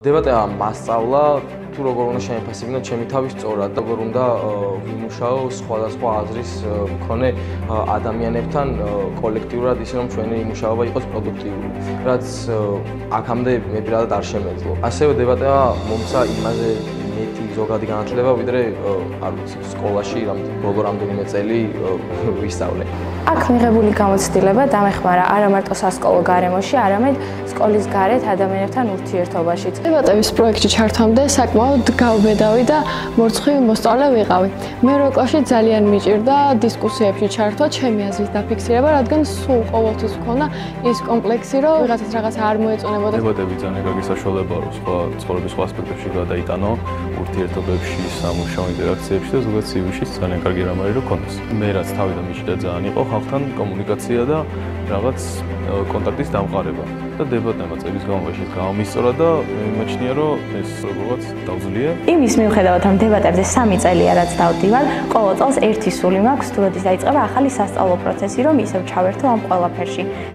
დებატება მასწავლა თუ როგორ უნდა შემეფასებინო ჩემი თავის სწორად და როგორ უნდა ვიმუშაო სხვადასხვა აზრის მქონე ადამიანებთან კოლექტიურად ისე რომ ჩვენი მუშაობა იყოს პროდუქტიული, რაც აქამდე მე პირადად არ შემეძლო. ასევე დებატება მომცა იმაზე მეტი ზოგადი განათლება, ვიდრე არ ვიცი, სკოლაში ბოლო რამდენიმე წელი ვისწავლე. აქ მიღებული გამოცდილება დამეხმარა არა მარტო სასკოლო გარემოში, არამედ სკოლის გარეთ ადამიანებთან ურთიერთობაშიც. დებატების პროექტში ჩართვამდე საკმაოდ გავბედავი და მორცხვი მოსწავლე ვიყავი. მეორე კლასში ძალიან მიჭირდა დისკუსიებში ჩართვა, ჩემი აზრის დაფიქსირება, რადგან სულ ყოველთვის მქონდა ის კომპლექსი, რომ ვიღაცას რაღაც არ მოეწონებოდა. დებატები ძალიან კარგი საშუალებაა, რომ სხვა ცხოვრების სხვა ასპექტებში გადაიტანო, ურთიერთობებში, სამუშაო ინტერაქციებში და ზოგადად CV-შიც ძალიან კარგი რამ არის, რომ კონდეს. მე რაც თავიდან მიჭირდა ძალიან იყო ხალხთან კომუნიკაცია და რაღაც კონტაქტის დამყარება. და დებატებმა წების განმავლობაში გამომისწორა და მიმაჩნია, რომ ეს როგორღაც დავძლია. იმის მიუხედავად, რომ დებატებზე 3 წელია რაც დავდივარ, ყოველ წელს ერთი სული მაქვს, თუ როდის დაიწყება ახალი სასწავლო პროცესი, რომ ისევ ჩავერთო ამ ყველაფერში.